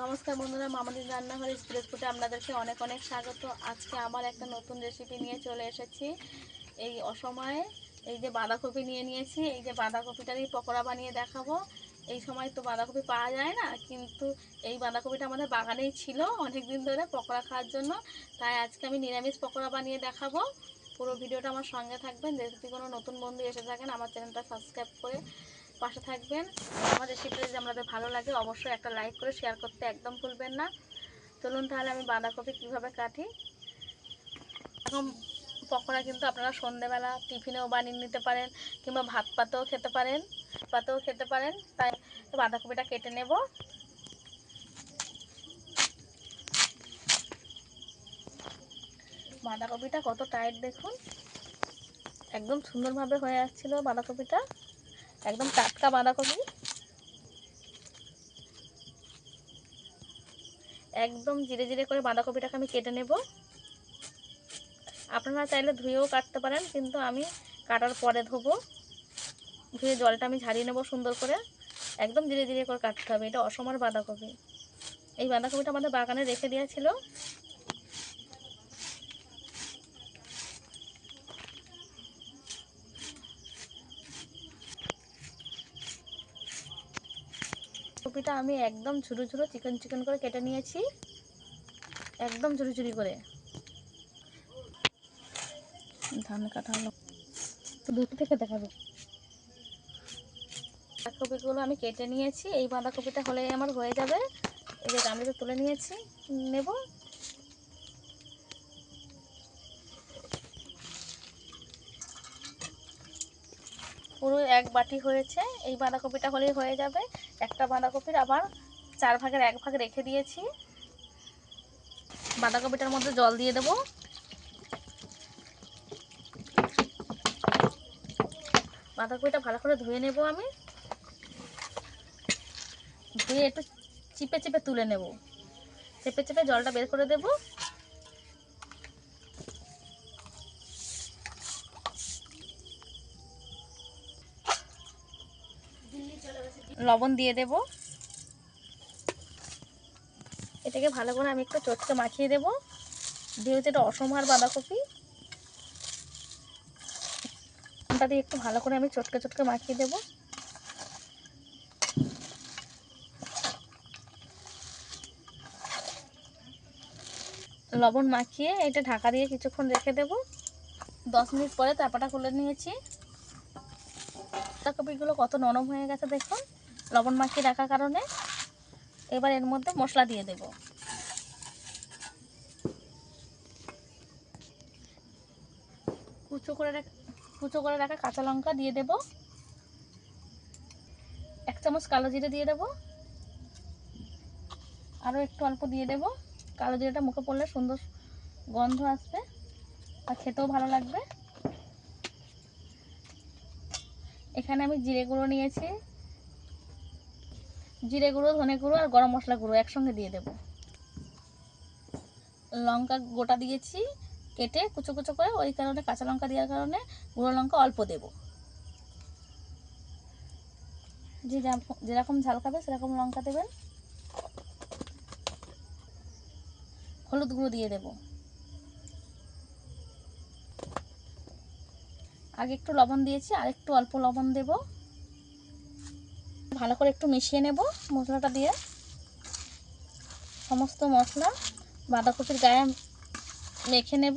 নমস্কার বন্ধুরা, মামনির রান্নাঘর স্প্রেস ফুডে আপনাদেরকে অনেক অনেক স্বাগত। আজকে আমার একটা নতুন রেসিপি নিয়ে চলে এসেছি। এই অসময়ে এই যে বাঁধাকপি নিয়ে নিয়েছি, এই যে বাঁধাকপিটারই পকোড়া বানিয়ে দেখাবো। এই সময় তো বাঁধাকপি পাওয়া যায় না, কিন্তু এই বাঁধাকপিটা আমাদের বাগানেই ছিল অনেক দিন ধরে পকোড়া খাওয়ার জন্য। তাই আজকে আমি নিরামিষ পকোড়া বানিয়ে দেখাবো। পুরো ভিডিওটা আমার সঙ্গে থাকবেন। যদি কোনো নতুন বন্ধু এসে থাকেন, আমার চ্যানেলটা সাবস্ক্রাইব করে পাশে থাকবেন। আমার রেসিপিটা যদি আপনাদের ভালো লাগে অবশ্যই একটা লাইক করে শেয়ার করতে একদম ভুলবেন না। চলুন তাহলে আমি বাঁধাকপি কীভাবে কাটি। এখন পকোড়া কিন্তু আপনারা সন্ধেবেলা টিফিনেও বানিয়ে নিতে পারেন, কিংবা ভাত পাতেও খেতে পারেন। তাই বাঁধাকপিটা কেটে নেব। বাঁধাকপিটা কত টাইট দেখুন, একদম সুন্দরভাবে হয়ে আসছিল বাঁধাকপিটা, একদম টাটকা বাঁধাকপি। একদম জিরে জিরে করে বাঁধাকপিটাকে আমি কেটে নেব। আপনারা চাইলে ধুয়েও কাটতে পারেন, কিন্তু আমি কাটার পরে ধোবো। ধুয়ে জলটা আমি ঝারিয়ে নেব সুন্দর করে। একদম ধীরে ধীরে করে কাটতে হবে, এটা অসমার বাঁধাকপি। এই বাঁধাকপিটা আমাদের বাগানে রেখে দেওয়া ছিল। কপিটা আমি একদম ছোটো ছোটো চিকন চিকন করে কেটে নিয়েছি, একদম ঝুড়ি ঝুড়ি করে। ধান কাটা হলো তো দুটো থেকে দেখাবো। বাঁধাকপিগুলো আমি কেটে নিয়েছি। এই বাঁধাকপিটা হলেই আমার হয়ে যাবে। এই যে গামলিতে তুলে নিয়েছি, নেব। পুরো এক বাটি হয়েছে। এই বাঁধাকপিটা হলেই হয়ে যাবে। একটা বাঁধাকপির আবার 4 ভাগের 1 ভাগ রেখে দিয়েছি। বাঁধাকপিটার মধ্যে জল দিয়ে দেব। বাঁধাকপিটা ভালো করে ধুয়ে নেব আমি। ধুয়ে একটু চিপে চিপে তুলে নেব, চেপে চেপে জলটা বের করে দেব। লবণ দিয়ে দেব। এটাকে ভালো করে আমি একটু চটকে মাখিয়ে দেব। যেহেতু এটা অসমার বাঁধাকপি, এটা দিয়ে একটু ভালো করে আমি চটকে চটকে মাখিয়ে দেব। লবণ মাখিয়ে এটা ঢাকা দিয়ে কিছুক্ষণ রেখে দেব। 10 মিনিট পরে চাপাটা খুলে নিয়েছি। বাঁধাকপিগুলো কত নরম হয়ে গেছে দেখুন, লবণ মাখিয়ে রাখার কারণে। এবার এর মধ্যে মশলা দিয়ে দেব। কুচো করে রাখা কাঁচা লঙ্কা দিয়ে দেব। 1 চামচ কালো জিরে দিয়ে দেব। আরও একটু অল্প দিয়ে দেব। কালো জিরেটা মুখে পড়লে সুন্দর গন্ধ আসবে আর খেতেও ভালো লাগবে। এখানে আমি জিরে গুঁড়ো নিয়েছি, জিরে গুঁড়ো, ধনে গুঁড়ো আর গরম মশলা গুঁড়ো একসঙ্গে দিয়ে দেব। লঙ্কা গোটা দিয়েছি কেটে কুচো কুচো করে, ওই কারণে কাঁচা লঙ্কা দেওয়ার কারণে গুঁড়ো লঙ্কা অল্প দেব। যে যেরকম ঝাল খাবে সেরকম লঙ্কা দেবেন। হলুদ গুঁড়ো দিয়ে দেব। আগে একটু লবণ দিয়েছি, আর একটু অল্প লবণ দেব। ভালো করে একটু মিশিয়ে নেব মশলাটা দিয়ে। সমস্ত মশলা বাঁধাকপির গায়ে মেখে নেব।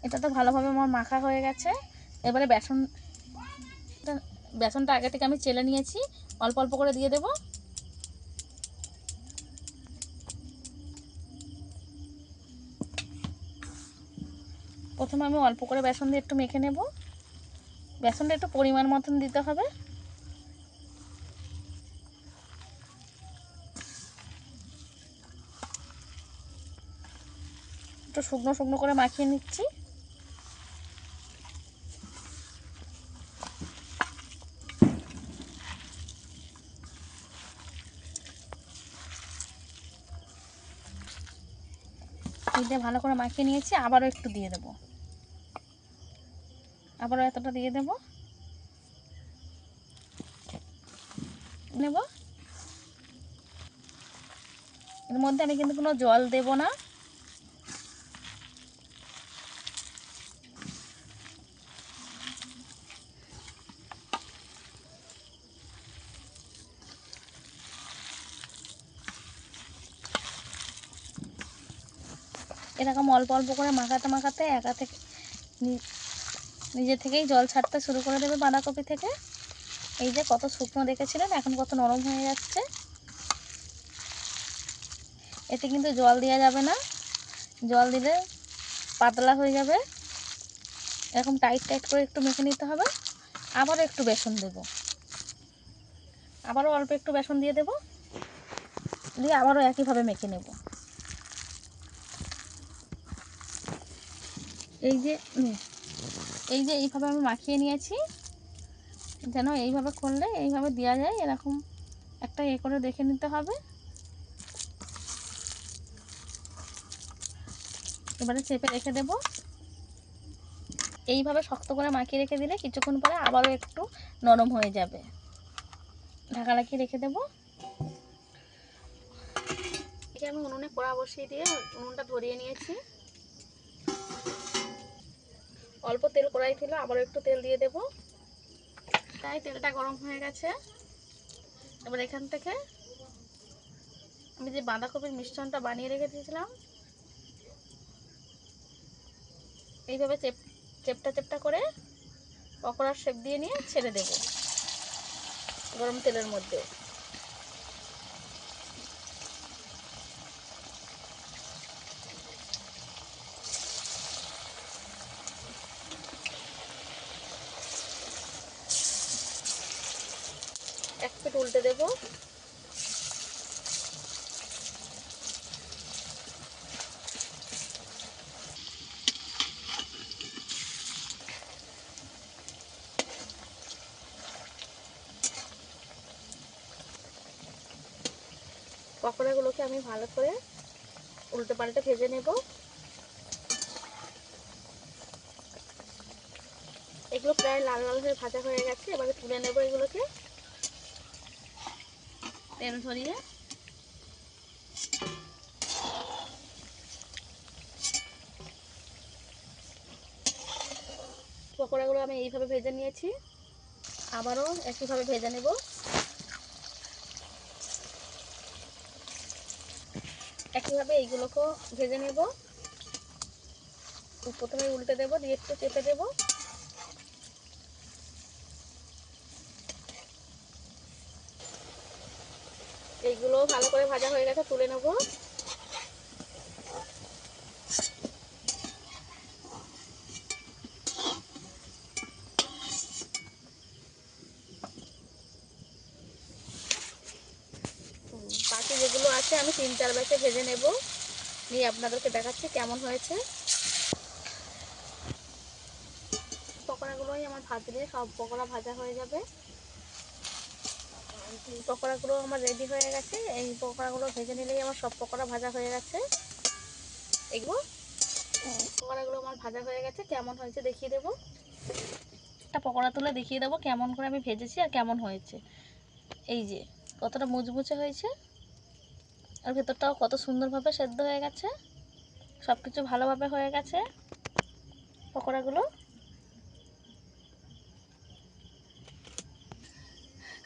এটা তো ভালোভাবে আমার মাখা হয়ে গেছে। এবারে বেসনটা আগে থেকে আমি চেলে নিয়েছি, অল্প অল্প করে দিয়ে দেব। প্রথমে আমি অল্প করে বেসন দিয়ে একটু মেখে নেব। বেসনটা একটু পরিমাণ মতন দিতে হবে। একটু শুকনো শুকনো করে মাখিয়ে নিচ্ছি। দিয়ে ভালো করে মাখিয়ে নিয়েছি, আবারও একটু দিয়ে দেব। আবারও এতটা দিয়ে দেব, নেব। এর মধ্যে আমি কিন্তু কোনো জল দেব না। এরকম অল্প অল্প করে মাখাতে মাখাতে একা থেকে নিজে থেকেই জল ছাড়তে শুরু করে দেবে বাঁধাকপি থেকে। এই যে কত শুকনো দেখেছিলেন, এখন কত নরম হয়ে যাচ্ছে। এতে কিন্তু জল দেওয়া যাবে না, জল দিলে পাতলা হয়ে যাবে। এরকম টাইট টাইট করে একটু মেখে নিতে হবে। আবারও একটু বেসন দেব, আবারও অল্প একটু বেসন দিয়ে দেব, দিয়ে আবারও একইভাবে মেখে নেব। এই যে এইভাবে আমি মাখিয়ে নিয়েছি, যেন এইভাবে করলে এইভাবে দেওয়া যায়, এরকম একটা করে দেখে নিতে হবে। এবারে চেপে রেখে দেব। এইভাবে শক্ত করে মাখিয়ে রেখে দিলে কিছুক্ষণ পরে আবারও একটু নরম হয়ে যাবে। ঢাকা লাগিয়ে রেখে দেব। আমি উনুনে কড়া বসিয়ে দিয়ে উনুনটা ধরিয়ে নিয়েছি। অল্প তেল কড়াই ছিল, আবারও একটু তেল দিয়ে দেব। তাই তেলটা গরম হয়ে গেছে। এবার এখান থেকে আমি যে বাঁধাকপির মিশ্রণটা বানিয়ে রেখে দিয়েছিলাম, এইভাবে চেপটা চেপটা করে পকোড়ার শেপ দিয়ে নিয়ে ছেড়ে দেব গরম তেলের মধ্যে। এক পিঠ উল্টে দেব। পকোড়াগুলোকে আমি ভালো করে উল্টে পাল্টে ভেজে নেব। এগুলো প্রায় লাল লাল হয়ে ভাজা হয়ে গেছে। এবারে তুলে নেব এগুলোকে তেল ঝরিয়ে। পকোড়াগুলো আমি এইভাবে ভেজে নিয়েছি, আবারও একইভাবে ভেজে নেব। একইভাবে এইগুলোকেও ভেজে নেব। প্রথমে উল্টে দেব, দিয়ে একটু চেপে দেব। এইগুলো ভালো করে ভাজা হয়ে গেছে, তুলে নেব। বাকি যেগুলো আছে আমি 3-4 ব্যাচে ভেজে নেব, নিয়ে আপনাদেরকে দেখাচ্ছি কেমন হয়েছে। পকোড়াগুলোই আমার ভাজলে সব পকোড়া ভাজা হয়ে যাবে। পকোড়াগুলো আমার রেডি হয়ে গেছে। এই পকোড়াগুলো ভেজে নিলেই আমার সব পকোড়া ভাজা হয়ে গেছে। এগুলো পকোড়াগুলো আমার ভাজা হয়ে গেছে, কেমন হয়েছে দেখিয়ে দেবো। একটা পকোড়া তুলে দেখিয়ে দেবো কেমন করে আমি ভেজেছি আর কেমন হয়েছে। এই যে কতটা মুচমুচে হয়েছে, আর ভেতরটাও কত সুন্দরভাবে সেদ্ধ হয়ে গেছে, সব কিছু ভালোভাবে হয়ে গেছে পকোড়াগুলো।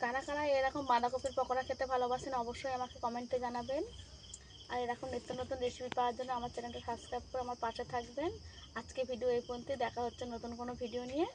কারা কারা এরকম বাঁধাকপির পকোড়া খেতে ভালোবাসেন অবশ্যই আমাকে কমেন্টে জানাবেন। আর এরকম নিত্য নতুন রেসিপি পাওয়ার জন্য আমার চ্যানেলটা সাবস্ক্রাইব করে আমার পাশে থাকবেন। আজকে ভিডিও এই পর্যন্তই, দেখা হচ্ছে নতুন কোনো ভিডিও নিয়ে।